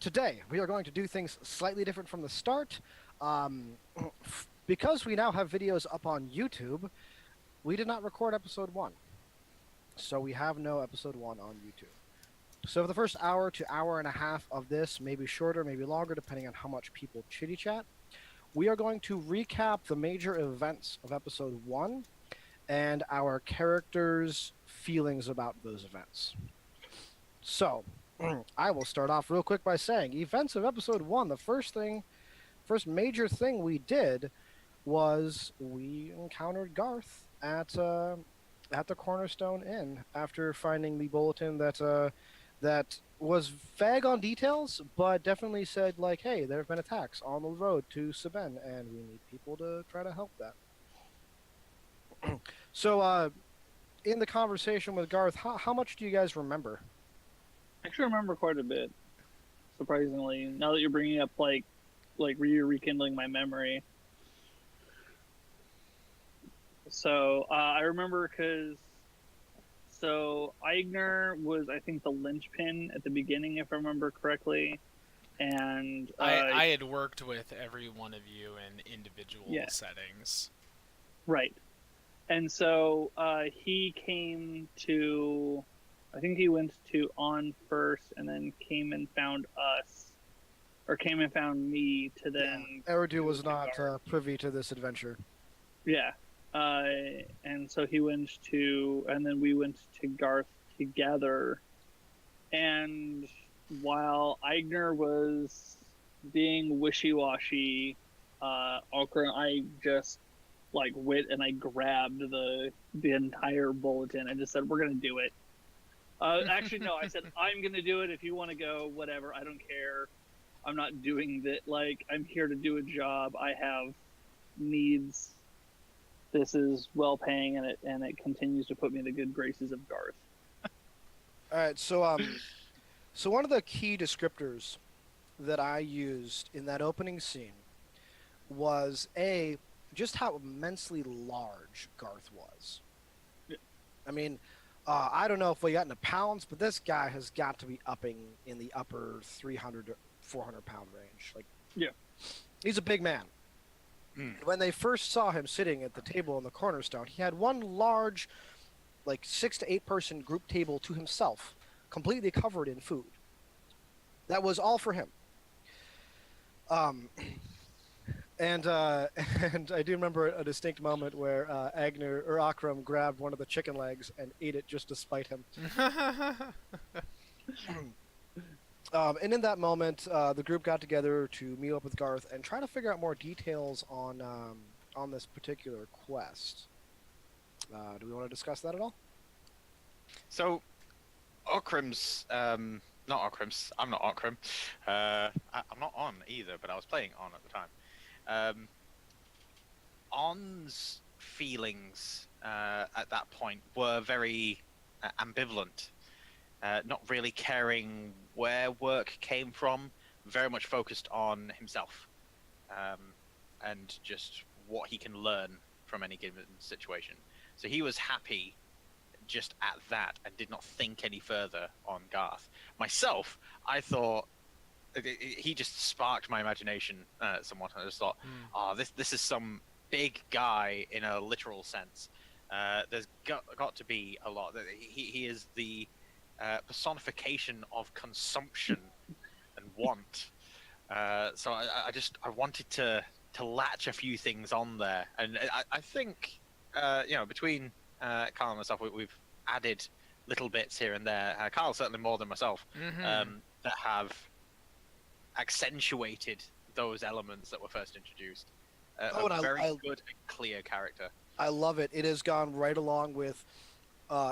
today we are going to do things slightly different from the start. Um, because we now have videos up on YouTube, we did not record episode one, so we have no episode one on YouTube. So for the first hour to hour and a half of this, maybe shorter, maybe longer, depending on how much people chitty chat, we are going to recap the major events of episode one and our characters' feelings about those events. So, I will start off real quick by saying events of episode one. The first major thing we did was we encountered Garth at the Cornerstone Inn after finding the bulletin that was vague on details, but definitely said like, "Hey, there have been attacks on the road to Sabin, and we need people to try to help that." So, in the conversation with Garth, how much do you guys remember? I actually remember quite a bit, surprisingly. Now that you're bringing up you're rekindling my memory. So I remember because Aigner was, I think, the linchpin at the beginning, if I remember correctly, and I had worked with every one of you in individual settings. Right, and so he came to, I think he went to On first, and then came and found us, or came and found me to then. Yeah. Eridu was not privy to this adventure. Yeah. And so he went to, and then we went to Garth together. And while Aigner was being wishy-washy, I just went and I grabbed the entire bulletin and just said, "We're gonna do it." Actually, no, I said, "I'm gonna do it. If you want to go, whatever. I don't care. I'm not doing that. I'm here to do a job. I have needs. This is well paying, and it continues to put me in the good graces of Garth." All right, so one of the key descriptors that I used in that opening scene was just how immensely large Garth was. Yeah. I mean, I don't know if we got into pounds, but this guy has got to be upping in the upper 300 to 400 pound range. Yeah, he's a big man. When they first saw him sitting at the table in the Cornerstone, he had one large, 6 to 8 person group table to himself, completely covered in food. That was all for him. And I do remember a distinct moment where Agner or Akram grabbed one of the chicken legs and ate it just to spite him. And in that moment, the group got together to meet up with Garth and try to figure out more details on this particular quest. Do we want to discuss that at all? So, Akram's, not Akram's, I'm not Akram. I'm not On either, but I was playing On at the time. On's feelings at that point were very ambivalent. Not really caring where work came from, very much focused on himself, and just what he can learn from any given situation. So he was happy just at that and did not think any further on Garth. Myself, I thought he just sparked my imagination somewhat. I just thought, this is some big guy in a literal sense. There's got to be a lot. He is the personification of consumption and want. So I wanted to latch a few things on there, and I think between Kyle and myself, we've added little bits here and there. Kyle certainly more than myself, that have accentuated those elements that were first introduced. A very good and clear character. I love it. It has gone right along with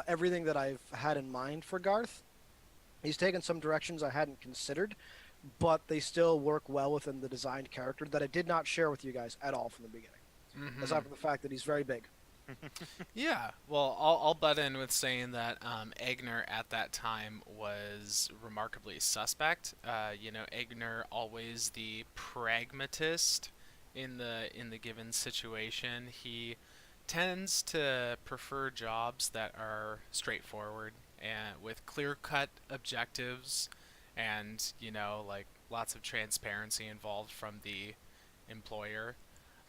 everything that I've had in mind for Garth. He's taken some directions I hadn't considered, but they still work well within the designed character that I did not share with you guys at all from the beginning. Aside from the fact that he's very big. Yeah, well, I'll butt in with saying that Aigner at that time was remarkably suspect. Aigner always the pragmatist in the given situation. He tends to prefer jobs that are straightforward and with clear-cut objectives and like lots of transparency involved from the employer.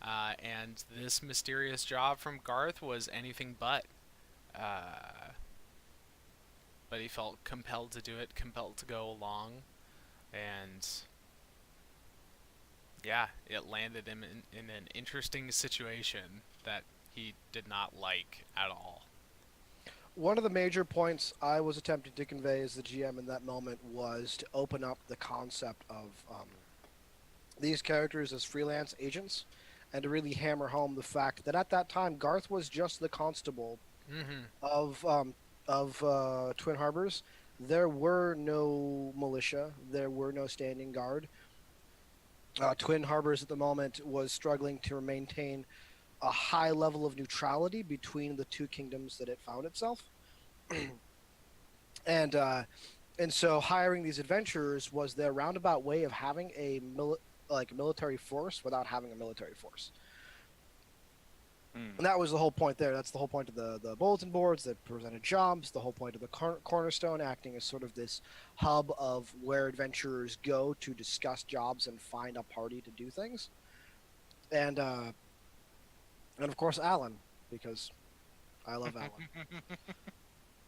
And this mysterious job from Garth was anything but. Uh, but he felt compelled to do it, compelled to go along, and yeah, it landed him in an interesting situation that he did not like at all. One of the major points I was attempting to convey as the GM in that moment was to open up the concept of these characters as freelance agents, and to really hammer home the fact that at that time Garth was just the constable of Twin Harbors. There were no militia. There were no standing guard. Twin Harbors at the moment was struggling to maintain a high level of neutrality between the two kingdoms that it found itself, and so hiring these adventurers was their roundabout way of having a military force without having a military force. And that was the whole point there. That's the whole point of the bulletin boards that presented jobs, the whole point of the Cornerstone acting as sort of this hub of where adventurers go to discuss jobs and find a party to do things. And of course Alan, because I love Alan.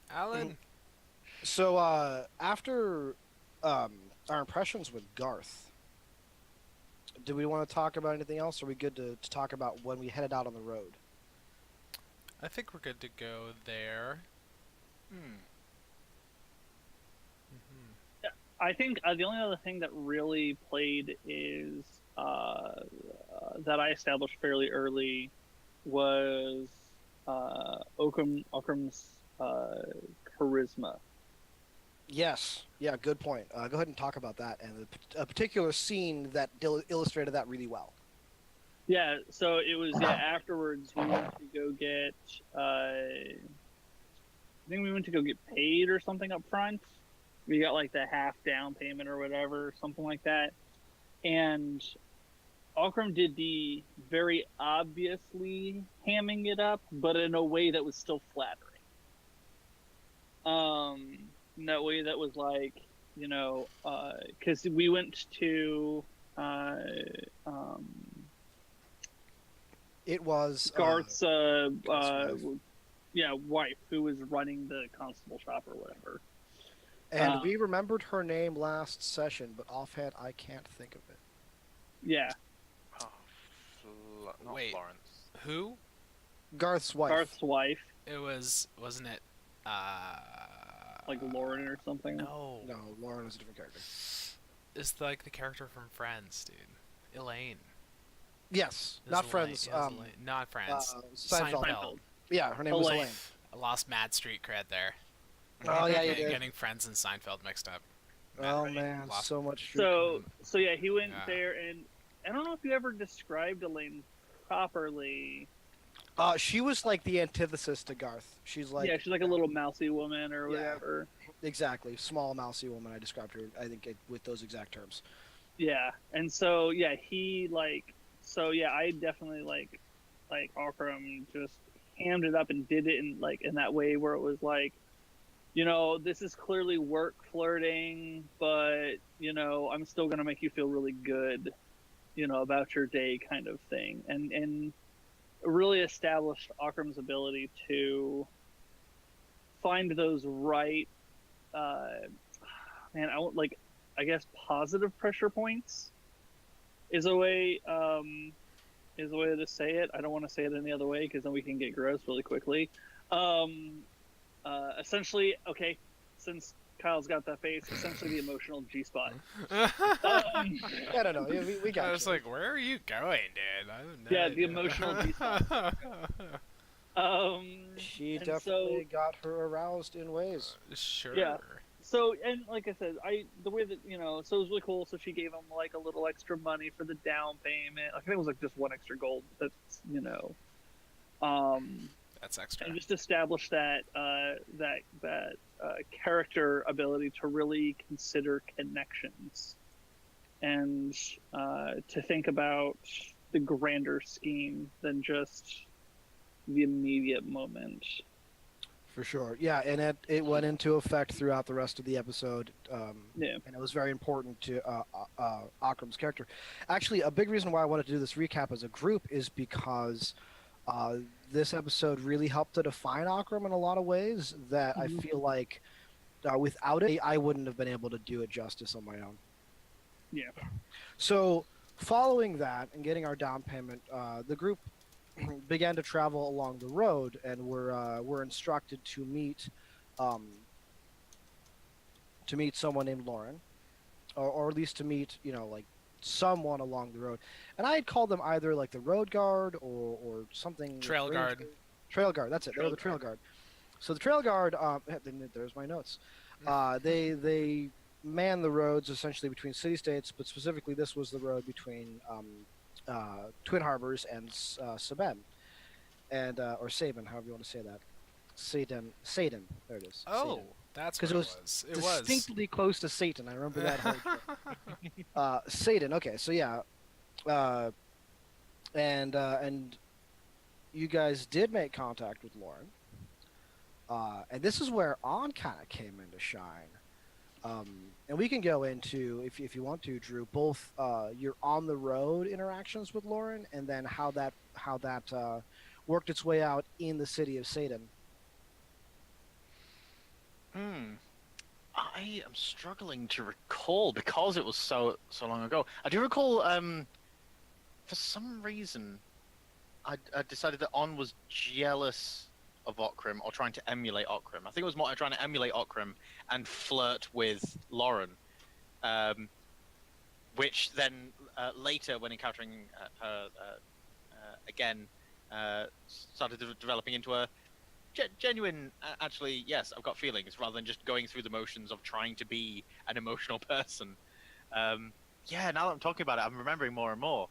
Alan. So after our impressions with Garth, do we want to talk about anything else? Or are we good to talk about when we headed out on the road? I think we're good to go there. I think the only other thing that really played is that I established fairly early was Ockram's charisma. Yes. Yeah, good point. Go ahead and talk about that and a particular scene that illustrated that really well. Yeah, so it was afterwards we went to go get I think we went to go get paid or something up front. We got like the half down payment or whatever, something like that. And Ockram did the very obviously hamming it up, but in a way that was still flattering. In that way that was like, because we went to it was Garth's wife. wife, who was running the constable shop or whatever. And we remembered her name last session, but offhand I can't think of it. Yeah. Oh, not Wait. Florence. Who? Garth's wife. Garth's wife, It wasn't it? like Lauren or something. No. No, Lauren is a different character. It's like the character from Friends, dude. Elaine. Yes, It was not Elaine. Friends. It was Elaine. Not Friends. Seinfeld. Seinfeld. Yeah, her name was Elaine. Elaine. I lost Mad Street cred there. Oh yeah, you did. Getting Friends and Seinfeld mixed up. Oh Right. man, Lost- so much. So yeah, he went Yeah. there, and I don't know if you ever described Elaine properly. She was like the antithesis to Garth. She's like Yeah, she's like a little mousy woman or Yeah. whatever. exactly small, mousy woman. I described her. I think with those exact terms. Yeah, and so yeah, I definitely like Ockram just hammed it up and did it in that way where it was like, this is clearly work flirting, but I'm still gonna make you feel really good, about your day kind of thing, and really established Ockram's ability to find those right, I guess positive pressure points is a way to say it. I don't want to say it any other way because then we can get gross really quickly. Essentially, okay, since Kyle's got that face, essentially the emotional G-spot. I don't know. Yeah, we got. I was you. like, where are you going, dude? I have no Yeah, the idea. emotional She and definitely got her aroused in ways. Sure. Yeah. So, and like I said, the way that, so it was really cool. So she gave him like a little extra money for the down payment. I think it was like just one extra gold. That's, That's extra. and just establish that character ability to really consider connections and to think about the grander scheme than just the immediate moment. For sure. Yeah, and it went into effect throughout the rest of the episode. Yeah. And it was very important to Akram's character. Actually, a big reason why I wanted to do this recap as a group is because this episode really helped to define Akram in a lot of ways that I Mhm. feel like without it, I wouldn't have been able to do it justice on my own. Yeah. So, following that and getting our down payment, the group began to travel along the road, and were instructed to meet someone named Lauren, or at least to meet like someone along the road. And I had called them either like the road guard or something. Trail guard. Trail guard. That's it. They were the trail guard. So the trail guard. There's my notes. They man the roads essentially between city states, but specifically this was the road between Twin Harbors and Sabin, and or Sabin, however you want to say that. Satan. There it is. Oh, Satan. that's 'Cause what it it was was. It was. Distinctly close to Satan. I remember that whole Satan. Okay, so yeah, and you guys did make contact with Lauren, and this is where On kind of came into shine. And we can go into, if you want to, Drew, both your on the road interactions with Lauren, and then how that worked its way out in the city of Satan. I am struggling to recall because it was so long ago. I do recall, for some reason, I decided that On was jealous of Okrim or trying to emulate Okrim. I think it was more trying to emulate Okrim and flirt with Lauren, which then later, when encountering her again, started developing into a genuine, actually, yes, I've got feelings, rather than just going through the motions of trying to be an emotional person. Yeah, now that I'm talking about it, I'm remembering more and more.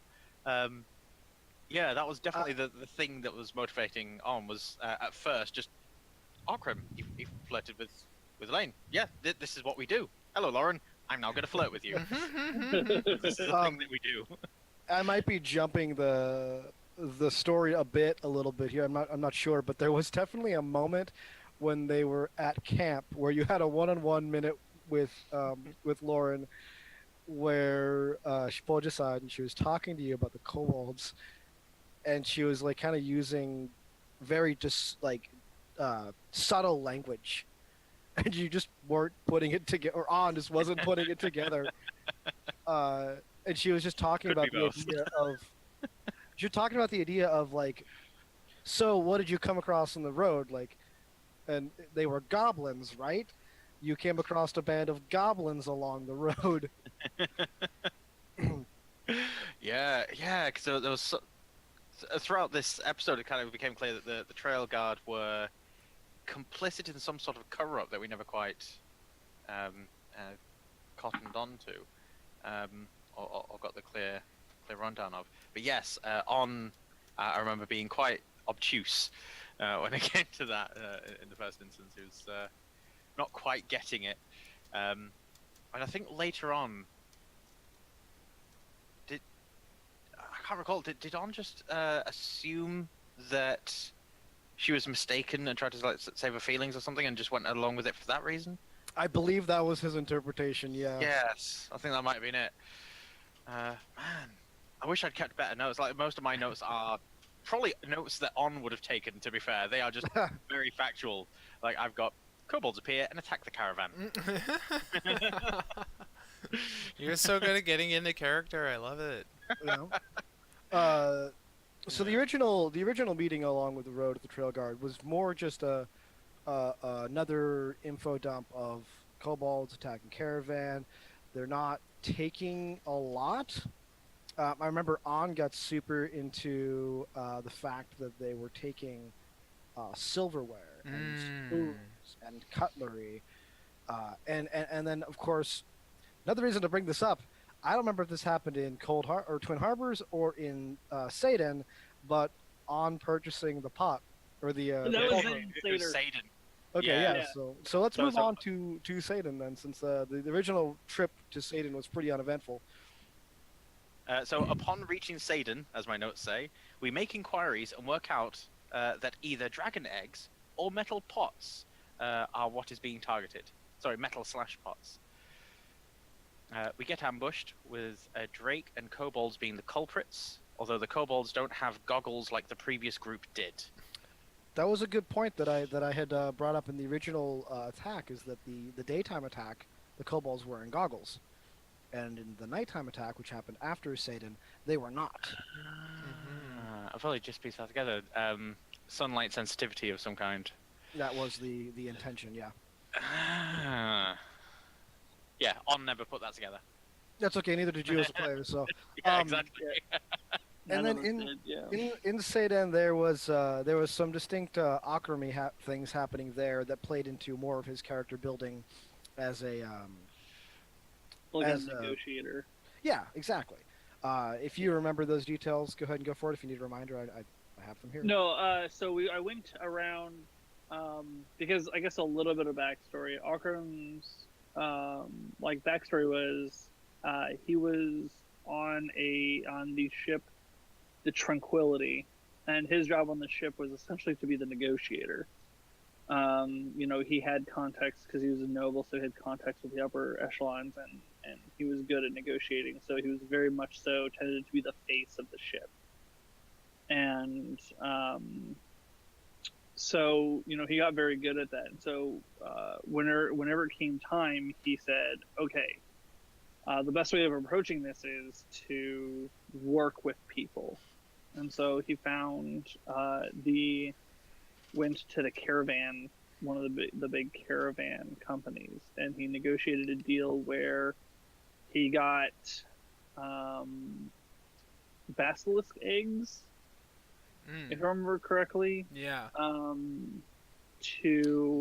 Yeah, that was definitely the thing that was motivating On, was at first just, Okrim, he flirted with Elaine. Yeah, this is what we do. Hello, Lauren, I'm now going to flirt with you. This is the thing that we do. I might be jumping the story a little bit here. I'm not sure, but there was definitely a moment when they were at camp where you had a one-on-one minute with Lauren, where she pulled you aside and she was talking to you about the kobolds, and she was like kind of using very just like subtle language, and you just weren't putting it together, or On just wasn't putting it together. And she was just talking Could about be the both. idea of. You're talking about the idea of like, so what did you come across on the road? Like, and they were goblins, right? You came across a band of goblins along the road. Yeah, because there was throughout this episode, it kind of became clear that the Trail Guard were complicit in some sort of cover-up that we never quite cottoned on to, or got the clear rundown of. But yes, On, I remember being quite obtuse when it came to that in the first instance. He was not quite getting it, and I think later on, I can't recall. Did On just assume that she was mistaken and tried to like save her feelings or something, and just went along with it for that reason? I believe that was his interpretation. Yeah. Yes, I think that might have been it. Man, I wish I'd kept better notes. Like, most of my notes are probably notes that On would have taken, to be fair. They are just very factual. Like, I've got kobolds appear and attack the caravan. You're so good at getting into character. I love it. You know? So the original meeting along with the road at the Trail Guard was more just another info dump of kobolds attacking caravan. They're not taking a lot. I remember On got super into the fact that they were taking silverware and spoons and cutlery, and then of course another reason to bring this up. I don't remember if this happened in Twin Harbors or in Satan, but On purchasing the pot or the That was cauldron. in It was Seder. Satan. Okay, Yeah. yeah. So let's move So- on to Satan then, since the original trip to Satan was pretty uneventful. So upon reaching Satan, as my notes say, we make inquiries and work out that either dragon eggs or metal pots are what is being targeted. Sorry, metal/pots. We get ambushed with Drake and kobolds being the culprits, although the kobolds don't have goggles like the previous group did. That was a good point that I had brought up in the original attack. Is that the daytime attack, the kobolds were wearing goggles, and in the nighttime attack, which happened after Satan, they were not. I've probably just pieced that together. Sunlight sensitivity of some kind. That was the intention. Yeah. Yeah, On never put that together. That's okay. Neither did you as a player. So. Yeah, exactly. And None then of us did, in Satan there was some distinct alchemy things happening there that played into more of his character building as a like as a negotiator. yeah, exactly. If you remember those details, go ahead and go for it. If you need a reminder, I have them here. No, so I went around because I guess a little bit of backstory. Akram's backstory was he was on the ship, the Tranquility, and his job on the ship was essentially to be the negotiator. He had contacts because he was a noble, so he had contacts with the upper echelons, and he was good at negotiating. So he was very much so tended to be the face of the ship. And so he got very good at that. And so whenever it came time, he said, "Okay, the best way of approaching this is to work with people." And so he found went to the caravan, one of the big caravan companies, and he negotiated a deal where he got basilisk eggs, if I remember correctly. Yeah. To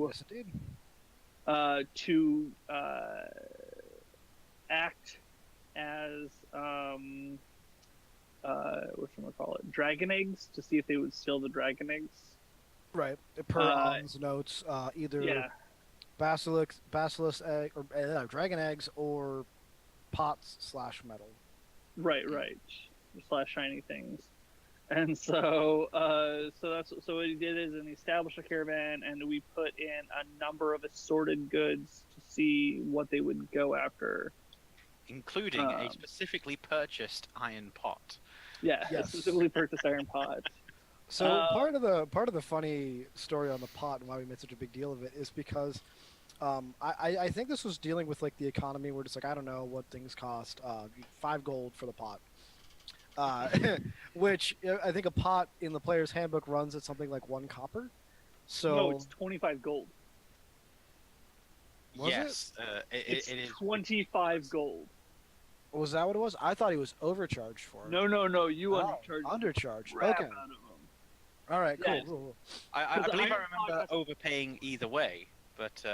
Yes, it did. to act as whatchamacallit, dragon eggs, to see if they would steal the dragon eggs. Right. Per On's notes, either Yeah, basilisk egg or dragon eggs or pots/metal. right. Slash shiny things. And so so what he did is, and he established a caravan, and we put in a number of assorted goods to see what they would go after, Including a specifically purchased iron pot. Yeah, Yes. specifically purchased iron pots. So part of the funny story on the pot and why we made such a big deal of it is because I think this was dealing with like the economy where it's like, I don't know what things cost, 5 gold for the pot. Which I think a pot in the player's handbook runs at something like 1 copper. So No, it's 25 gold. Was yes, It's it is 25 gold. was that what it was? I thought he was overcharged for it. No, you Oh, undercharged. undercharged. crap Okay. out of them. All right. Cool. Yes. Cool. I 'Cause believe I iron pot remember costs- overpaying either way, but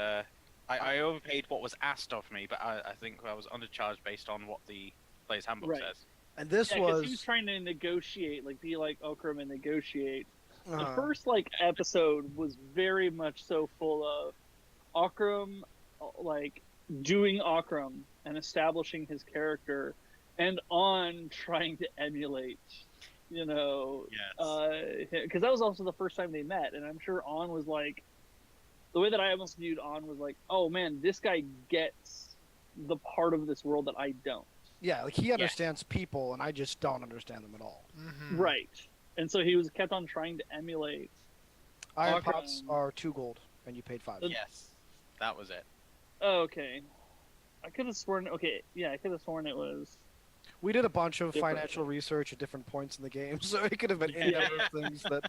I overpaid what was asked of me, but I think I was undercharged based on what the player's handbook Right. says. And this Yeah, because was he was trying to negotiate, be like Okram and negotiate. The uh, first episode was very much so full of Akram doing Akram and establishing his character, and On trying to emulate, Yes. because that was also the first time they met, and I'm sure On was like, the way that I almost viewed On was like, oh man, this guy gets the part of this world that I don't. yeah, like he understands people, and I just don't understand them at all. Mm-hmm. Right. And so he was kept on trying to emulate. Iron Okay. pots are 2 gold, and you paid 5. Yes, that was it. Oh, okay. I could have sworn. Okay, yeah, I could have sworn it was. We did a bunch of Different. financial research at different points in the game, so it could have been any Yeah. number of things that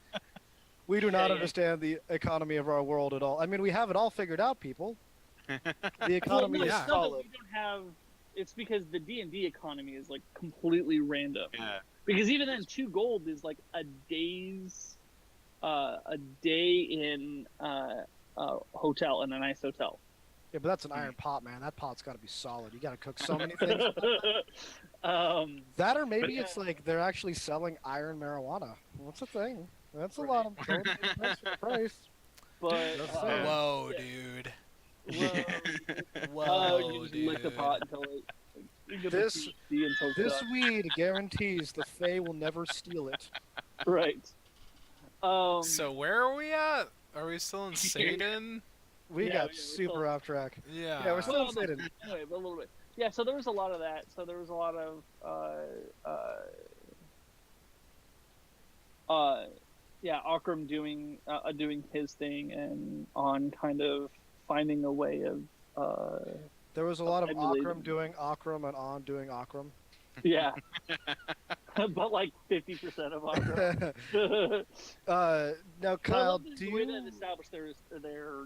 we do not Yeah. understand the economy of our world at all. I mean, we have it all figured out, people. The economy Well, is no, it's not that solid. we don't have. It's because the D&D economy is completely random. Yeah. Because even then, 2 gold is a day in a hotel, in a nice hotel. Yeah, but that's an iron pot, man. That pot's got to be solid. You got to cook so many things. That or maybe But- it's like they're actually selling iron marijuana. What's the thing? That's a lot of price for price. but Just saying. Whoa, yeah. dude. Whoa, Whoa, you just dude. lick the pot until you get the This- THC until it's This done. weed guarantees the Fae will never steal it. Right. So where are we at? Are we still in Satan? We Yeah, got we're super still- off track. Yeah. Yeah, we're still in Well, Satan. Anyway, but a little bit. Yeah, so there was a lot of that. So there was a lot of Akram doing his thing and on kind of finding a way of There was a lot of emulating. Akram doing Akram and On doing Akram. yeah, but like 50% of Akram. Now, But I Kyle, love do the way you? that established their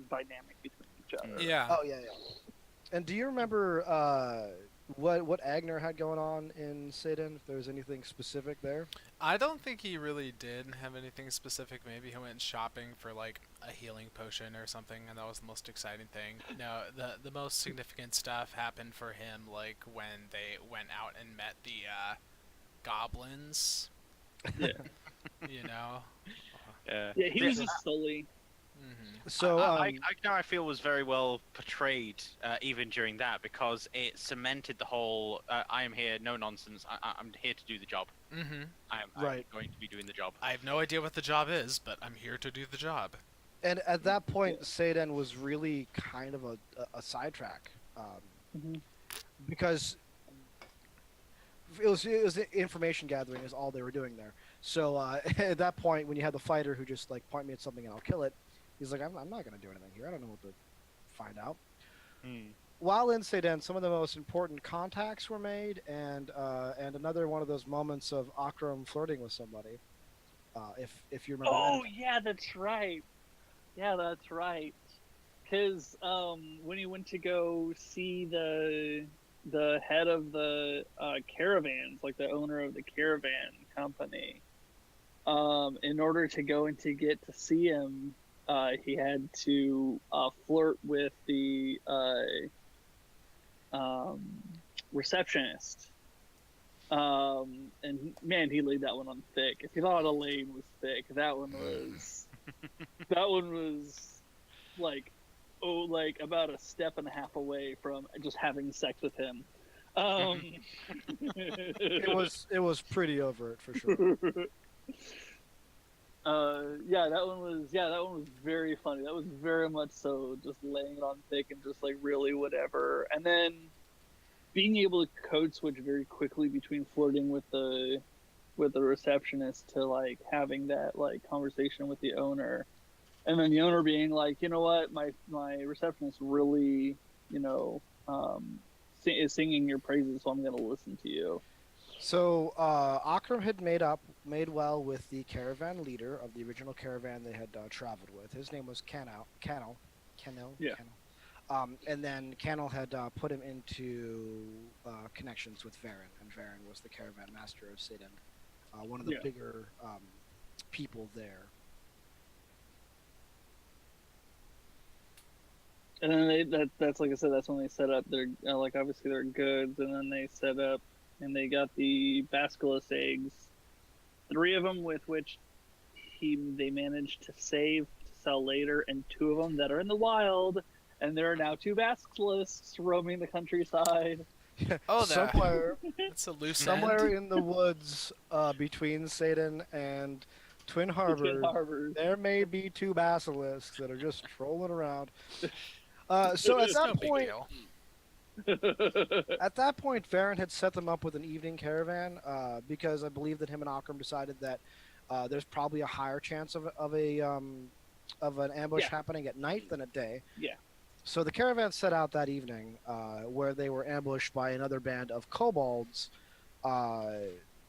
dynamic between each other. Yeah. Oh yeah. And do you remember what Agner had going on in Satan? If there was anything specific there? I don't think he really did have anything specific. Maybe he went shopping for like a healing potion or something, and that was the most exciting thing. No, the most significant stuff happened for him, like when they went out and met the goblins. Yeah. You know. Yeah, he was just Sully. Hmm. So I feel was very well portrayed even during that because it cemented the whole I am here, no nonsense. I'm here to do the job. Hmm. I'm Right. going to be doing the job. I have no idea what the job is, but I'm here to do the job. and at that point, Satan was really kind of a sidetrack, Mhm. because it was information gathering is all they were doing there. So at that point, when you had the fighter who just like point me at something and I'll kill it, he's like, I'm not going to do anything here. I don't know what to find out. While in Sedan, some of the most important contacts were made, and another one of those moments of Akram flirting with somebody. If you remember. Oh that. yeah, that's right. Yeah, that's right. Because when he went to go see the head of the caravans, like the owner of the caravan company, in order to go and to get to see him, he had to flirt with the receptionist. And man, he laid that one on thick. If you thought Elaine was thick, that one was like about a step and a half away from just having sex with him. It was pretty overt for sure. that one was very funny. That was very much so just laying it on thick and just like really whatever. And then being able to code switch very quickly between flirting with the receptionist to like having that like conversation with the owner, and then the owner being like, you know what, my receptionist really, is singing your praises, so I'm gonna listen to you. So Akram had made well with the caravan leader of the original caravan they had traveled with. His name was Canal. Yeah. And then Canal had put him into connections with Varen, and Varen was the caravan master of Sidon, one of the bigger people there. And then that's like I said, that's when they set up their like obviously their goods, and then they set up and they got the Basilisk eggs, 3 of them with which they managed to save to sell later, and 2 of them that are in the wild, and there are now 2 basilisks roaming the countryside. Oh, somewhere it's a loose somewhere end. in the woods between Sidon and Twin Harbor, Harbors. there may be 2 basilisks that are just trolling around. So at It's that no big point, deal. Varen had set them up with an evening caravan because I believe that him and Akram decided that there's probably a higher chance of an ambush happening at night than at day. Yeah. So the caravan set out that evening, where they were ambushed by another band of kobolds.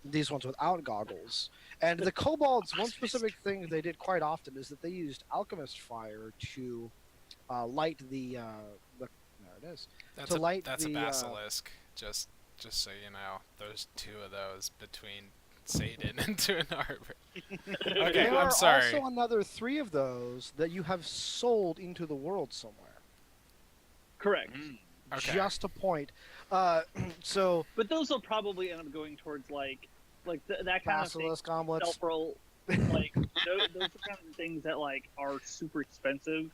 These ones without goggles. And the kobolds, one specific thing they did quite often is that they used alchemist fire to light the. There it is. That's to light a the, basilisk. Just so you know, there's 2 of those between Satan and Twin Harbor. Okay, There are I'm sorry. also another 3 of those that you have sold into the world somewhere. Correct. Okay. Just a point. So But those will probably end up going towards like that kind basilisk omelets. of thing. Self-roll, like those are kind of things that like are super expensive.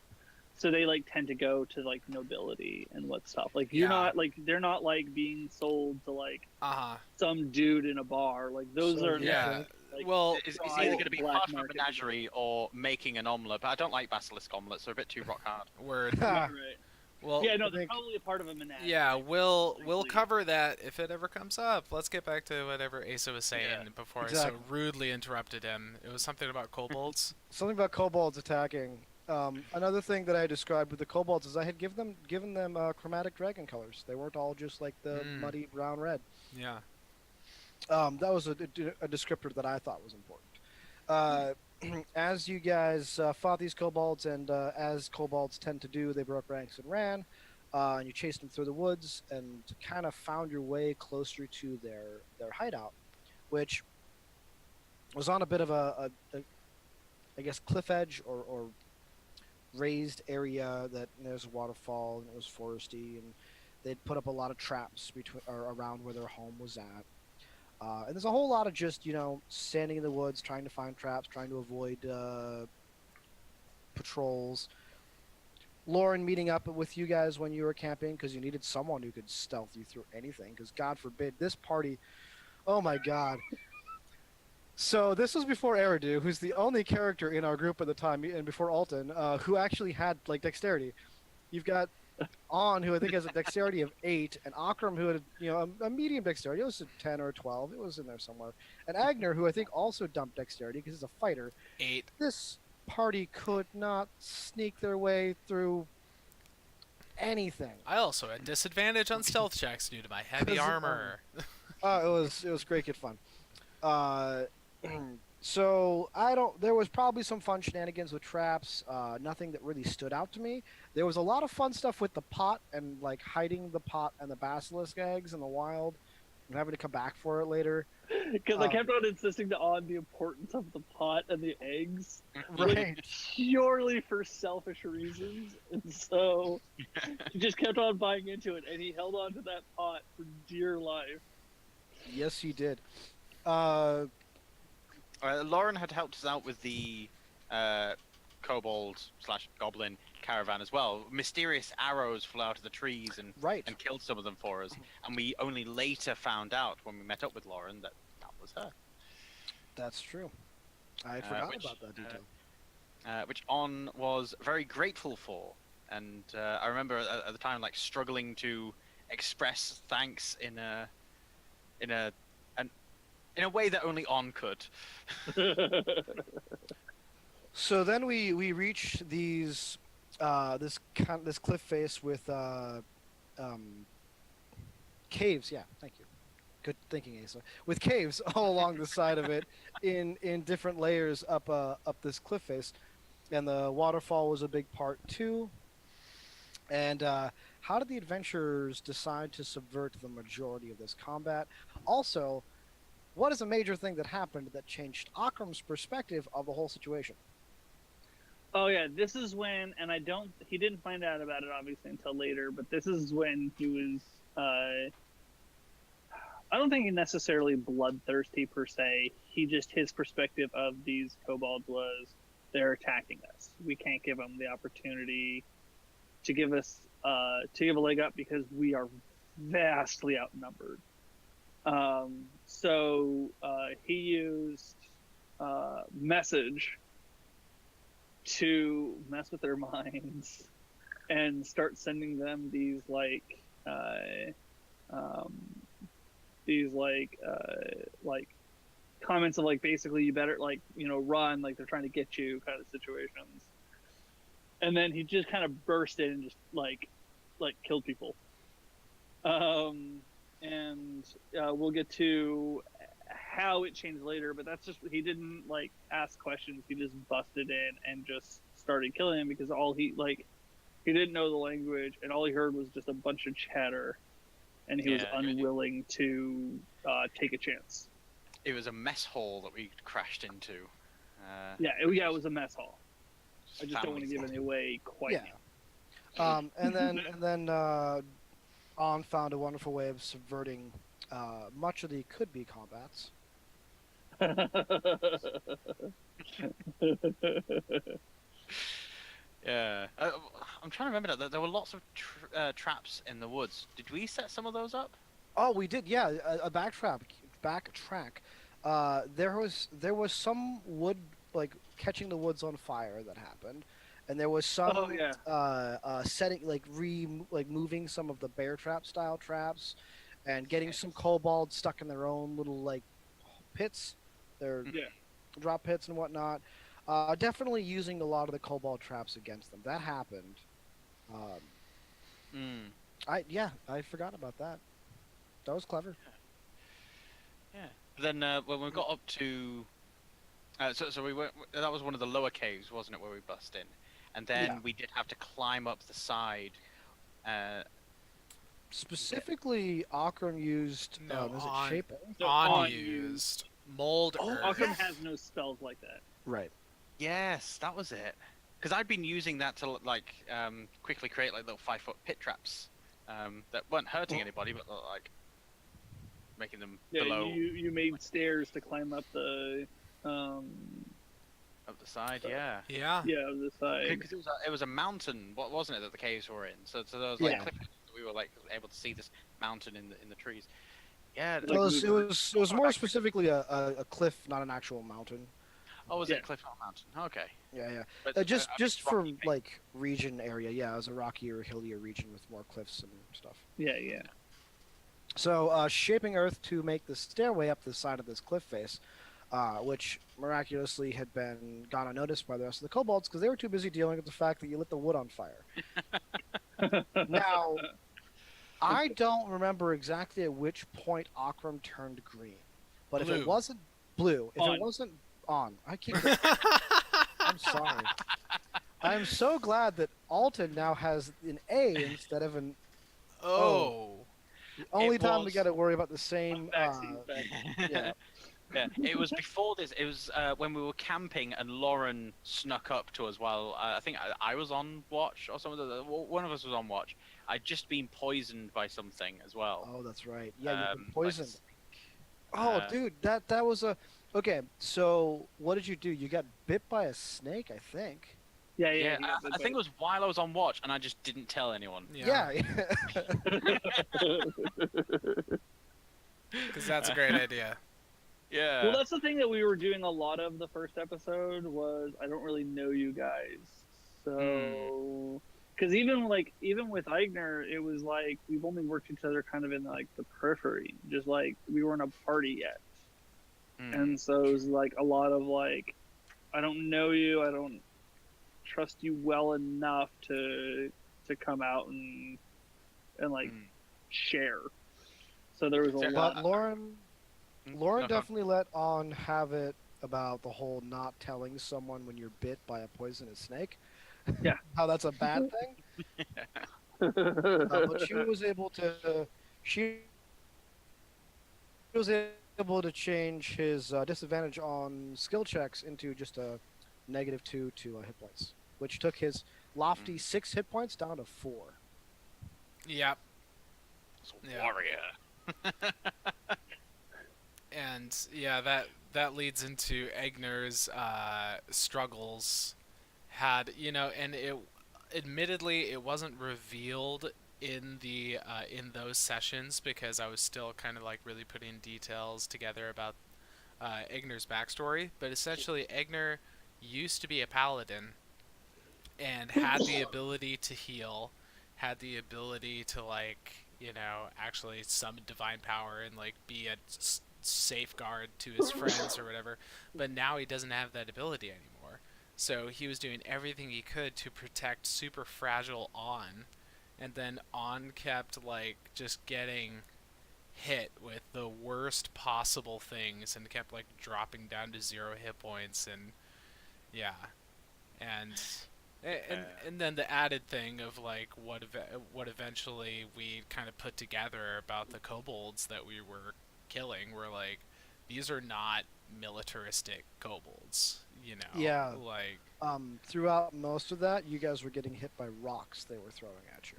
So they like tend to go to like nobility and what stuff. Like you're Yeah. not like they're not like being sold to like Uh-huh. some dude in a bar. Like those So, are Yeah. like, Well, Is Well, either going to be black part of a market. menagerie or making an omelette, but I don't like basilisk omelets. They're a bit too rock hard. word. right. Well, Yeah, no, I they're think- probably a part of a menagerie. yeah, we'll Frankly. cover that if it ever comes up. Let's get back to whatever Asa was saying Yeah, before I exactly. so rudely interrupted him. It was something about kobolds. Something about kobolds attacking. Another thing that I described with the kobolds is I had given them chromatic dragon colors. They weren't all just like the muddy brown red. Yeah. That was a descriptor that I thought was important. As you guys fought these kobolds, and as kobolds tend to do, they broke ranks and ran, and you chased them through the woods and kind of found your way closer to their hideout, which was on a bit of a I guess cliff edge or raised area that there's a waterfall and it was foresty, and they'd put up a lot of traps between or around where their home was at. And there's a whole lot of just, standing in the woods, trying to find traps, trying to avoid patrols. Lauren meeting up with you guys when you were camping because you needed someone who could stealth you through anything. Because God forbid, this party, oh my God. So this was before Eridu, who's the only character in our group at the time, and before Alton, who actually had like dexterity. You've got On, who I think has a dexterity of 8, and Akram, who had a medium dexterity. It was a 10 or a 12. It was in there somewhere. And Agner, who I think also dumped dexterity because he's a fighter. 8. This party could not sneak their way through anything. I also had disadvantage on stealth checks due to my heavy 'Cause, armor. It was great kid fun. So there was probably some fun shenanigans with traps. Nothing that really stood out to me. There was a lot of fun stuff with the pot and like hiding the pot and the basilisk eggs in the wild and having to come back for it later. Because I kept on insisting on the importance of the pot and the eggs, Right. purely for selfish reasons, and so he just kept on buying into it, and he held on to that pot for dear life. Yes, he did. Lauren had helped us out with the kobold/goblin caravan as well. Mysterious arrows flew out of the trees and Right. killed some of them for us. And we only later found out when we met up with Lauren that that was her. That's true. I had forgotten which, about that detail. Which On was very grateful for. And I remember at the time like struggling to express thanks in a way that only On could. So then we reach these this cliff face with caves. Yeah, thank you. Good thinking, Asa. With caves all along the side of it, in different layers up this cliff face, and the waterfall was a big part too. And how did the adventurers decide to subvert the majority of this combat? Also, what is a major thing that happened that changed Akram's perspective of the whole situation? Oh yeah, this is when, and he didn't find out about it obviously until later, but this is when he was, I don't think he necessarily bloodthirsty per se. His perspective of these kobolds was, they're attacking us. We can't give them the opportunity to give a leg up because we are vastly outnumbered. So he used message to mess with their minds and start sending them these comments of like basically you better run, like they're trying to get you kind of situations. And then he just kind of burst in and just like killed people. And we'll get to how it changed later, but that's just, he didn't like ask questions. He just busted in and just started killing him because he didn't know the language, and all he heard was just a bunch of chatter, and he was unwilling to take a chance. It was a mess hall that we crashed into. It was a mess hall. I just don't want to give it away quite yet. And then On found a wonderful way of subverting much of the could-be combats. Yeah, I'm trying to remember that there were lots of traps in the woods. Did we set some of those up? Oh, we did. Yeah, a backtrack. there was some wood, like catching the woods on fire that happened, and there was some Oh, yeah. setting like moving some of the bear trap style traps, and getting some kobolds stuck in their own little like pits, their Yeah. drop pits and whatnot. Definitely using a lot of the kobold traps against them. That happened. Um, Mm. I forgot about that. That was clever. Yeah. But then when we got up to, so we went. That was one of the lower caves, wasn't it, where we bust in, and then Yeah. we did have to climb up the side. Specifically, Akram used No, is it on- shaping? So Unused. Mold Oh, earth. Arkham Yes. has no spells like that. Right. Yes, that was it. Because I'd been using that to like quickly create like little 5-foot pit traps that weren't hurting anybody, but like making them Yeah, below you made stairs to climb up the up the side. Yeah. Yeah. the side. Because it was a mountain, what wasn't it, that the caves were in? So there was like Yeah. cliff edges that we were like able to see this mountain in the trees. Yeah. Like Well, we it was more specifically a cliff, not an actual mountain. Oh, was Yeah. it Cliff Mountain? Okay. Yeah, yeah. But, Just I mean, just for rocky, like region area, yeah, it was a rockier, hillier region with more cliffs and stuff. Yeah. So, shaping Earth to make the stairway up the side of this cliff face, which miraculously had been gone unnoticed by the rest of the kobolds because they were too busy dealing with the fact that you lit the wood on fire. Now, I don't remember exactly at which point Akram turned green, but if Blue. it wasn't blue, if On. it wasn't on, I keep. I'm sorry. I'm so glad that Alton now has an A instead of an. Oh. The only time we was- got to worry about the same. Vaccine effect. Yeah. Yeah, it was before this. It was when we were camping and Lauren snuck up to us while I think I was on watch or something. One of us was on watch. I'd just been poisoned by something as well. Oh, that's right. Yeah, you've been like poisoned. snake. Oh, dude, that was a. Okay, so what did you do? You got bit by a snake, I think. Yeah. Yeah, I think it was while I was on watch, and I just didn't tell anyone. Yeah. Because that's a great idea. Yeah. Well, that's the thing that we were doing a lot of the first episode was I don't really know you guys, so because even with Eigner, it was like we've only worked each other kind of in like the periphery, just like we weren't a party yet, and so it was like a lot of like I don't know you, I don't trust you well enough to come out and like share. So there was a Yeah, lot. But Lauren No, definitely let On have it about the whole not telling someone when you're bit by a poisonous snake. Yeah. How that's a bad thing. But she was able to. She was able to change his disadvantage on skill checks into just a -2 to hit points, which took his lofty 6 hit points down to 4. Yep. It's a Yeah. warrior. And yeah, that leads into Egner's struggles. Had and it admittedly it wasn't revealed in the in those sessions because I was still kind of like really putting details together about Egner's backstory. But essentially, Egner used to be a paladin and had the ability to heal, had the ability to actually summon divine power and like be a safeguard to his friends or whatever, but now he doesn't have that ability anymore. So he was doing everything he could to protect super fragile On, and then On kept like just getting hit with the worst possible things and kept like dropping down to 0 hit points, and yeah, and then the added thing of like what eventually we kind of put together about the kobolds that we were killing were like, these are not militaristic kobolds, Yeah. like Throughout most of that, you guys were getting hit by rocks they were throwing at you.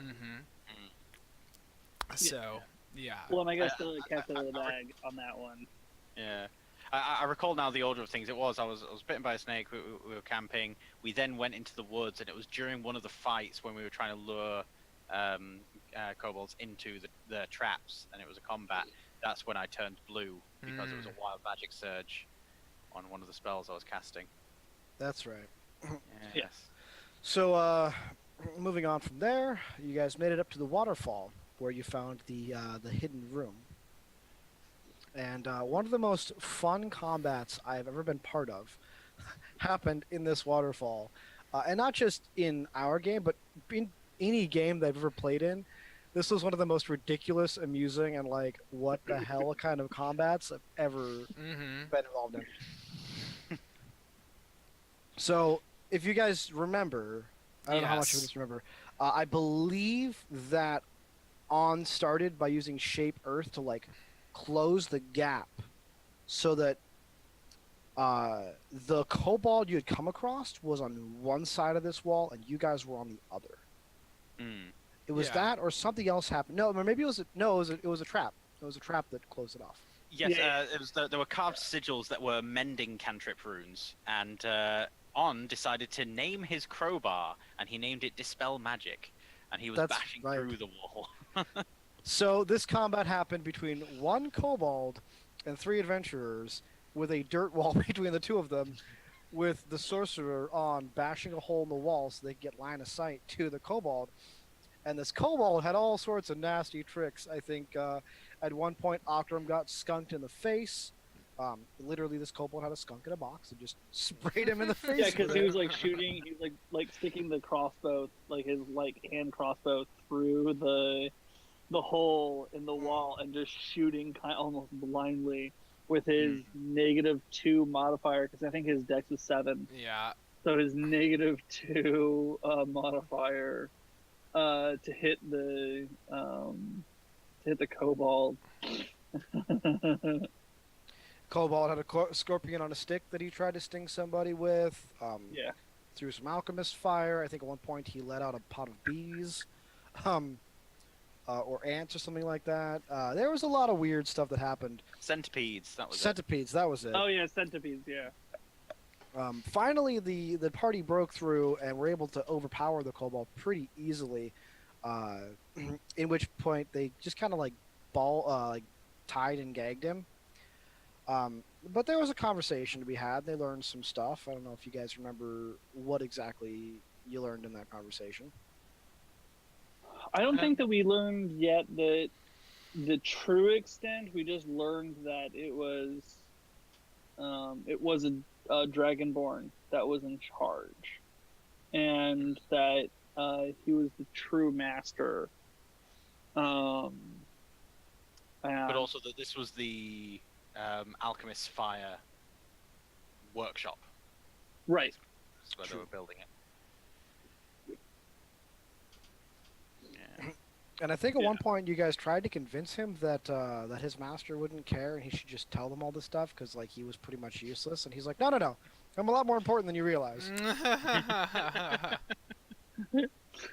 so yeah. Well, and I guess the cat's out of the bag on that one. Yeah. I recall now the order of things. I was bitten by a snake. We were camping. We then went into the woods, and it was during one of the fights when we were trying to lure kobolds into the traps, and it was a combat. that's when I turned blue because it was a Mm. wild magic surge on one of the spells I was casting. That's right. Yes. So, moving on from there, you guys made it up to the waterfall where you found the hidden room. And one of the most fun combats I've ever been part of happened in this waterfall, and not just in our game, but in any game that I've ever played in. This was one of the most ridiculous, amusing, and like what the hell kind of combats I've ever Mm-hmm. been involved in. So, if you guys remember, I don't know how much of Yes. this remember. I believe that On started by using Shape Earth to like close the gap, so that the kobold you had come across was on one side of this wall and you guys were on the other. Mm. It was Yeah. that, or something else happened. No, or maybe it was it was a trap. It was a trap that closed it off. Yes, Yeah. it was there were carved sigils that were mending cantrip runes, and On decided to name his crowbar, and he named it Dispel Magic, and he was That's bashing right. through the wall. So this combat happened between one kobold and three adventurers, with a dirt wall between the two of them, with the sorcerer on bashing a hole in the wall so they could get line of sight to the kobold. And this kobold had all sorts of nasty tricks. I think at one point Octram got skunked in the face. Literally, this kobold had a skunk in a box and just sprayed him in the face. Yeah, because with he it. was like shooting, he was like sticking the crossbow, like his hand crossbow through the hole in the wall and just shooting almost blindly with his -2 modifier, because I think his dex was 7, Yeah. so his -2 modifier to hit the kobold. Kobold had a scorpion on a stick that he tried to sting somebody with. Yeah. Through some alchemist fire. I think at one point he let out a pot of bees, or ants or something like that. There was a lot of weird stuff that happened. Centipedes, that was it. Centipedes, that was it. Oh yeah, centipedes. Yeah. Finally, the party broke through and were able to overpower the kobold pretty easily. In which point they just kind of like tied and gagged him. But there was a conversation to be had. They learned some stuff. I don't know if you guys remember what exactly you learned in that conversation. I don't think that we learned yet the true extent. We just learned that it was a dragonborn that was in charge, and that he was the true master. But also that this was the Alchemist's Fire workshop. Right. That's where True. they were building it. Yeah. And I think at Yeah. one point you guys tried to convince him that that his master wouldn't care and he should just tell them all this stuff because like he was pretty much useless. And he's like, no, I'm a lot more important than you realize.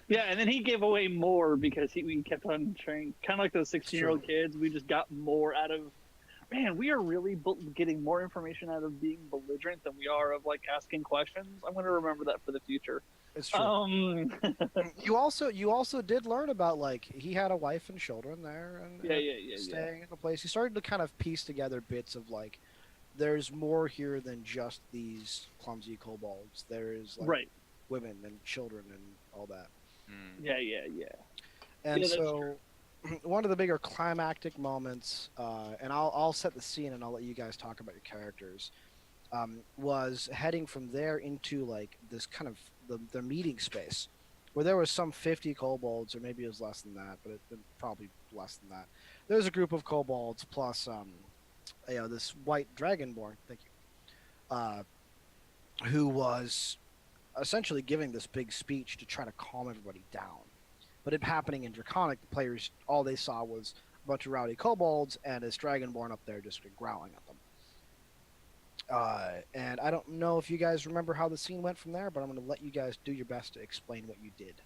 Yeah, and then he gave away more because we kept on trying, kind of like those 16-year-old kids. We just got more out of. Man, we are really getting more information out of being belligerent than we are of like asking questions. I'm going to remember that for the future. It's true. You also did learn about like he had a wife and children there and Yeah. staying in the place. You started to kind of piece together bits of like there's more here than just these clumsy kobolds. There is like Right. women and children and all that. Mm. Yeah. And Yeah, that's so one of the bigger climactic moments, and I'll set the scene and I'll let you guys talk about your characters, was heading from there into like this kind of the meeting space where there was some 50 kobolds, or maybe it was less than that, but probably less than that. There's a group of kobolds plus this white dragonborn, thank you, who was essentially giving this big speech to try to calm everybody down. But it happening in Draconic, the players, all they saw was a bunch of rowdy kobolds and this dragonborn up there just growling at them. And I don't know if you guys remember how the scene went from there, but I'm going to let you guys do your best to explain what you did.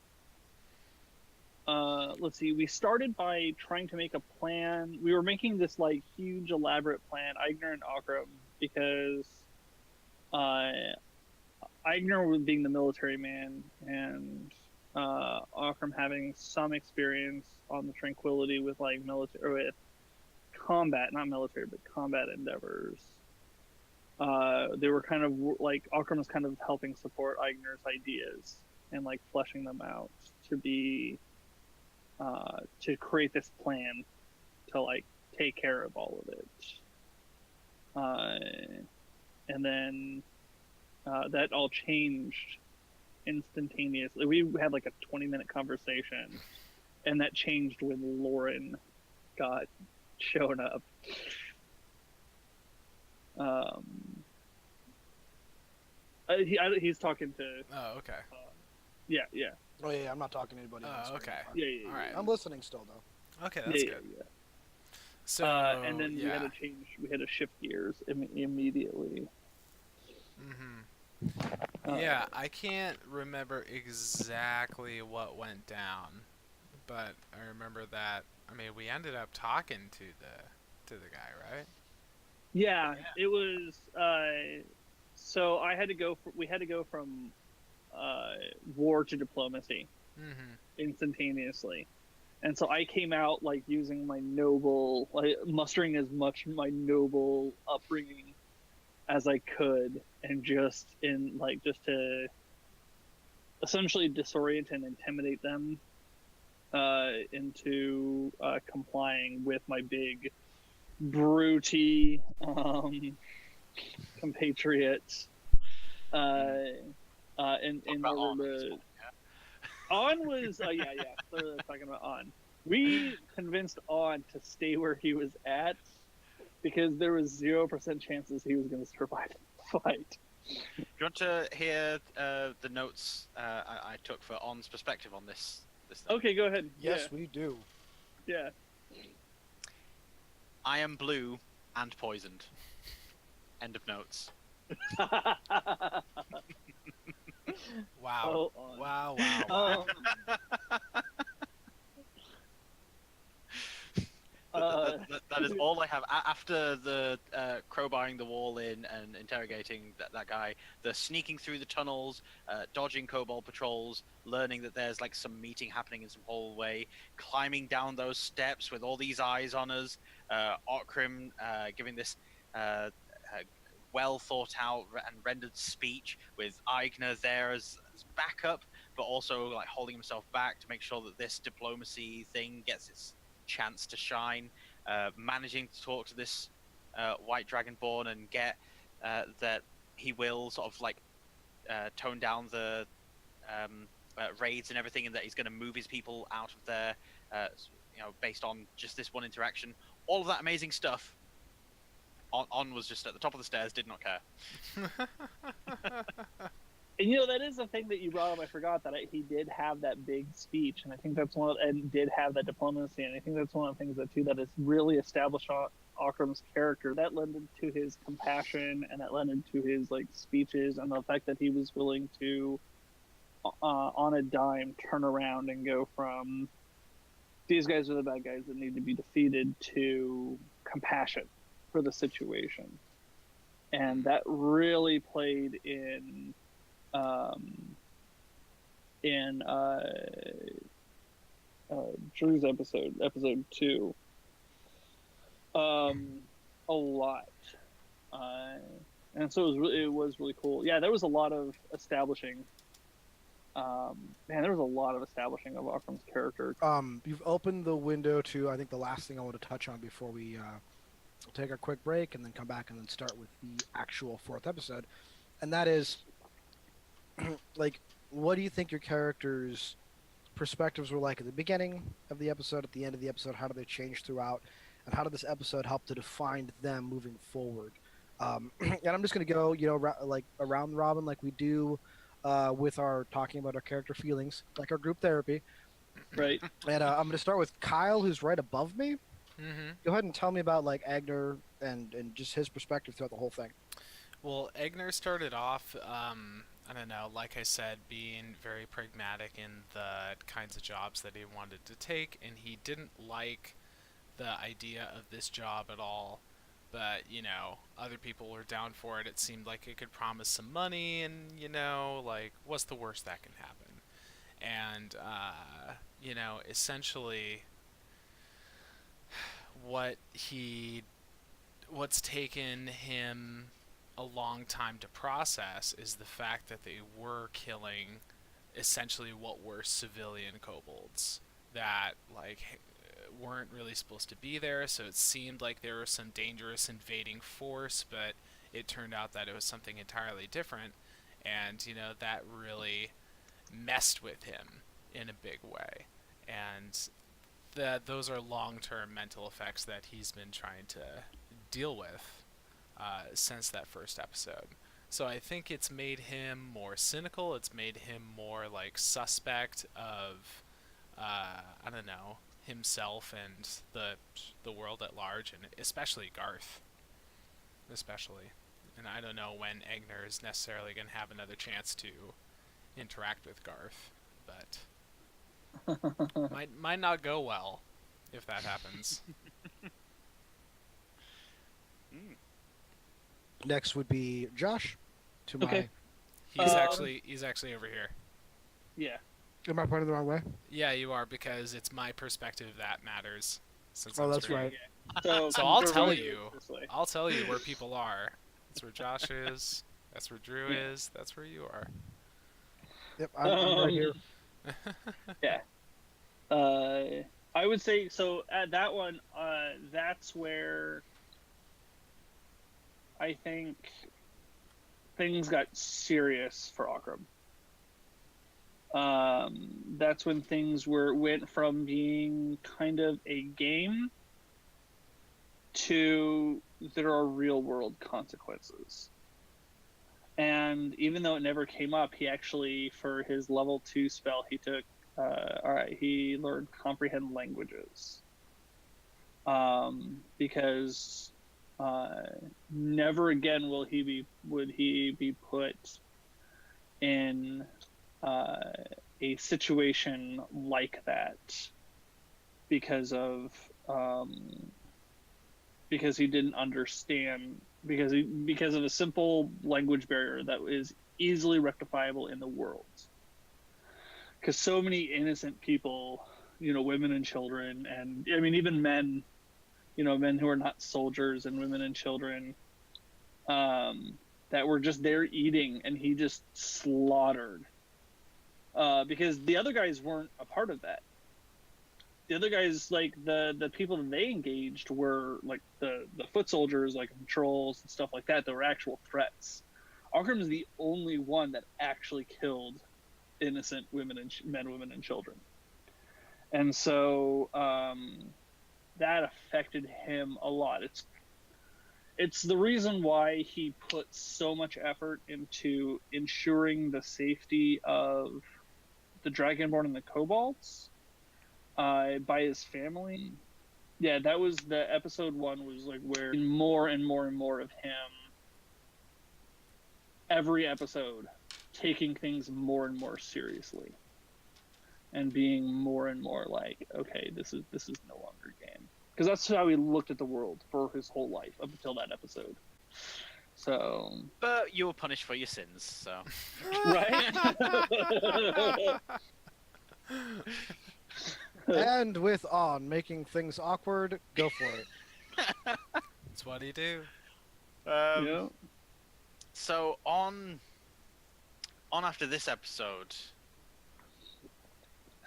Let's see. We started by trying to make a plan. We were making this like huge, elaborate plan, Aigner and Akram, because Aigner being the military man and Akram having some experience on the Tranquility with like military, with combat, not military, but combat endeavors. They were kind of like Akram was kind of helping support Eigner's ideas and like fleshing them out to be to create this plan to like take care of all of it. And then that all changed instantaneously. We had like a 20-minute conversation, and that changed when Lauren got shown up. He's talking to. Oh, okay. Yeah. Oh yeah, I'm not talking to anybody. on Oh, screen. okay. Yeah. All right. I'm listening still though. Okay, that's good. Yeah. So, And then we yeah. had to change. We had to shift gears immediately. Yeah, I can't remember exactly what went down, but I remember that. I mean, we ended up talking to the guy, right? Yeah, it was. So I had to go. We had to go from war to diplomacy instantaneously, and so I came out like using my noble, like mustering as much my noble upbringing as I could, and just to essentially disorient and intimidate them into complying with my big broody compatriots in About order to On was yeah so talking about On. We convinced On to stay where he was at because there was 0% chances he was going to survive the fight. Do you want to hear the notes I took for On's perspective on this thing? Okay, go ahead. Yes, we do. Yeah. I am blue and poisoned. End of notes. Wow. Oh, On. Wow. That is all I have. After the crowbarring the wall in and interrogating that guy, the sneaking through the tunnels, dodging kobold patrols, learning that there's like some meeting happening in some hallway, climbing down those steps with all these eyes on us, Okrim giving this well thought out and rendered speech with Aigner there as backup, but also like holding himself back to make sure that this diplomacy thing gets its chance to shine, managing to talk to this white dragonborn and get that he will sort of like tone down the raids and everything, and that he's going to move his people out of there, based on just this one interaction. All of that amazing stuff. On was just at the top of the stairs, did not care. And that is the thing that you brought up. I forgot that he did have that big speech, and I think that's and did have that diplomacy, and I think that's one of the things that has really established Akram's character. That led to his compassion, and that led to his like speeches, and the fact that he was willing to, on a dime, turn around and go from these guys are the bad guys that need to be defeated to compassion for the situation, and that really played in Drew's episode 2, a lot, and so it was really cool. Yeah, there was a lot of establishing. There was a lot of establishing of Akram's character. You've opened the window to, I think, the last thing I want to touch on before we take a quick break and then come back and then start with the actual 4th episode, and that is, like, what do you think your characters' perspectives were like at the beginning of the episode, at the end of the episode? How do they change throughout, and how did this episode help to define them moving forward? And I'm just going to go, like around robin, like we do with our talking about our character feelings, like our group therapy. Right. And I'm going to start with Kyle, who's right above me. Mm-hmm. Go ahead and tell me about like Aigner and just his perspective throughout the whole thing. Well, Aigner started off, I don't know, like I said, being very pragmatic in the kinds of jobs that he wanted to take, and he didn't like the idea of this job at all. But, other people were down for it. It seemed like it could promise some money, and, like, what's the worst that can happen? And, essentially, what's taken him a long time to process is the fact that they were killing essentially what were civilian kobolds that like weren't really supposed to be there, so it seemed like there was some dangerous invading force, but it turned out that it was something entirely different, and that really messed with him in a big way. And that those are long-term mental effects that he's been trying to deal with since that first episode. So I think it's made him more cynical. It's made him more like suspect of, I don't know, himself and the world at large, and especially Garth, especially. And I don't know when Egner is necessarily going to have another chance to interact with Garth, but might not go well if that happens. Next would be Josh. To my. Okay. He's actually over here. Yeah. Am I pointing the wrong way? Yeah, you are, because it's my perspective that matters. Since Oh, I'm that's streaming. right. So I'll we're tell going you. this way. I'll tell you where people are. That's where Josh is. That's where Drew is. That's where you are. Yep, I'm right here. Yeah. I would say so. At that one, that's where I think things got serious for Akram. That's when things went from being kind of a game to there are real world consequences. And even though it never came up, he actually, for his level 2 spell, he took he learned comprehend languages. Because never again would he be put in a situation like that because he didn't understand, because of a simple language barrier that is easily rectifiable in the world. Because so many innocent people, women and children, and I mean even men, men who are not soldiers, and women and children, that were just there eating, and he just slaughtered. Because the other guys weren't a part of that. The other guys, like the people that they engaged, were like the foot soldiers, like patrols and stuff like that. That were actual threats. Akram is the only one that actually killed innocent women and children, and so that affected him a lot. It's the reason why he put so much effort into ensuring the safety of the Dragonborn and the Kobolds by his family. Yeah, that was the episode 1 was like where more and more and more of him every episode taking things more and more seriously and being more and more like, okay, this is no longer a game. Because that's how he looked at the world for his whole life up until that episode. So, But you were punished for your sins, so. right? And with On making things awkward, go for it. That's what he do. Yeah. So on after this episode,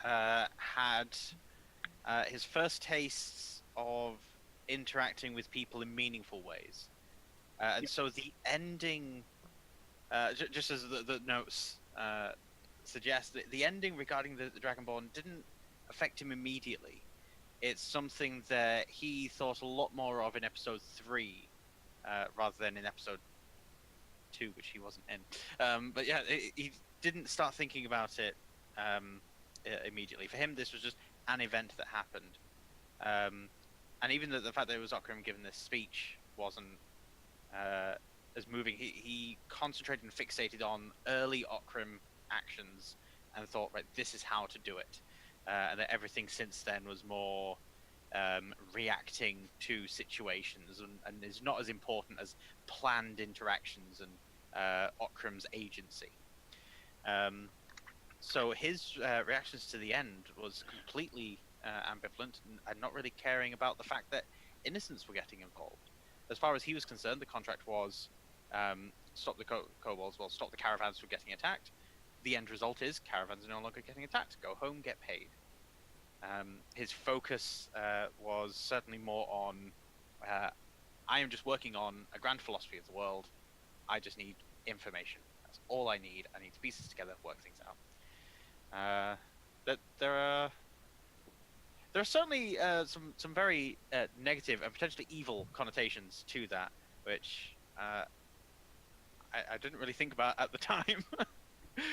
had his first tastes of interacting with people in meaningful ways, and so the ending, just as the notes suggest, that the ending regarding the Dragonborn didn't affect him immediately. It's something that he thought a lot more of in episode 3, rather than in episode 2, which he wasn't in. But yeah, he didn't start thinking about it immediately. For him, this was just an event that happened. And even the fact that it was Akram giving this speech wasn't as moving. He concentrated and fixated on early Akram actions and thought, right, this is how to do it. And that everything since then was more reacting to situations and is not as important as planned interactions and Akram's agency. So his reactions to the end was completely ambivalent and not really caring about the fact that innocents were getting involved. As far as he was concerned, the contract was stop the kobolds, well, stop the caravans from getting attacked. The end result is caravans are no longer getting attacked. Go home, get paid. His focus was certainly more on I am just working on a grand philosophy of the world. I just need information. That's all I need. I need to piece this together, work things out. That there are certainly some very negative and potentially evil connotations to that, which I didn't really think about at the time.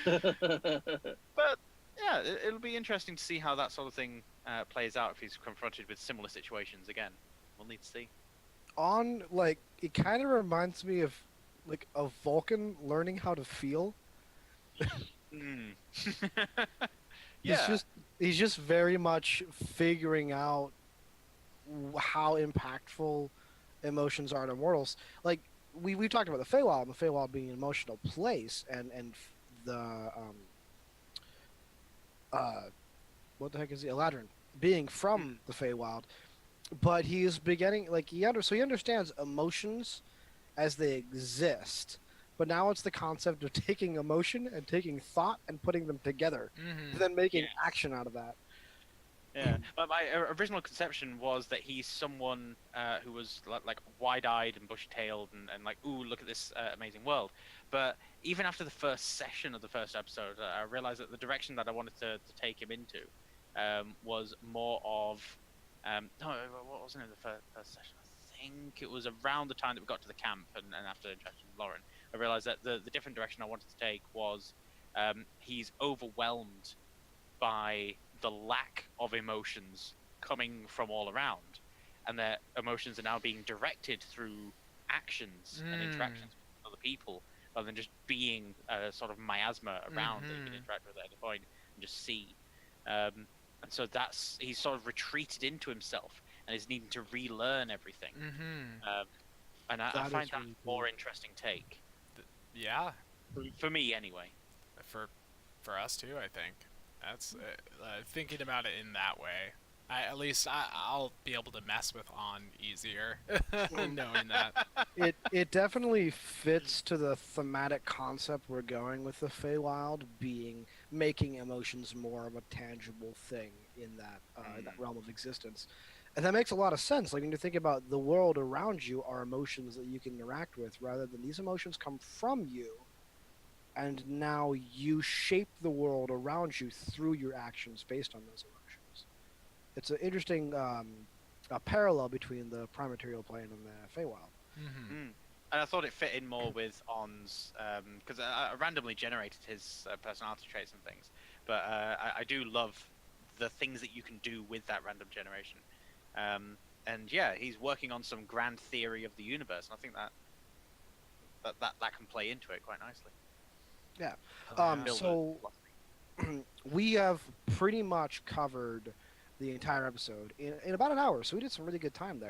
But yeah, it'll be interesting to see how that sort of thing plays out if he's confronted with similar situations again. We'll need to see. It kind of reminds me of like a Vulcan learning how to feel. Mm. He's just very much figuring out how impactful emotions are to mortals. Like we've talked about the Feywild, and the Feywild being an emotional place, and the what the heck is the Eladrin being from the Feywild, but he is beginning he understands emotions as they exist, but now it's the concept of taking emotion and taking thought and putting them together, and then making action out of that. Yeah, but my original conception was that he's someone who was like wide-eyed and bushy-tailed and like, ooh, look at this amazing world. But even after the first session of the first episode, I realized that the direction that I wanted to take him into was more of no, what was it in the first session? I think it was around the time that we got to the camp and after the interaction with Lauren. I realized that the different direction I wanted to take was he's overwhelmed by the lack of emotions coming from all around, and their emotions are now being directed through actions and interactions with other people, rather than just being a sort of miasma around that you can interact with at any point and just see. And so he's sort of retreated into himself and is needing to relearn everything. And I find that really more interesting take. Yeah, For me, anyway. for us too, I think. That's thinking about it in that way. I'll be able to mess with On easier, knowing that. It definitely fits to the thematic concept we're going with the Feywild, being making emotions more of a tangible thing in that realm of existence. And that makes a lot of sense. Like when you think about the world around you are emotions that you can interact with, rather than these emotions come from you, and now you shape the world around you through your actions based on those emotions. It's an interesting parallel between the Prime Material plane and the Feywild. And I thought it fit in more with On's, because I randomly generated his personality traits and things. But I do love the things that you can do with that random generation. And yeah, he's working on some grand theory of the universe, and I think that can play into it quite nicely. Yeah. Build So we have pretty much covered the entire episode in about an hour, so we did some really good time there.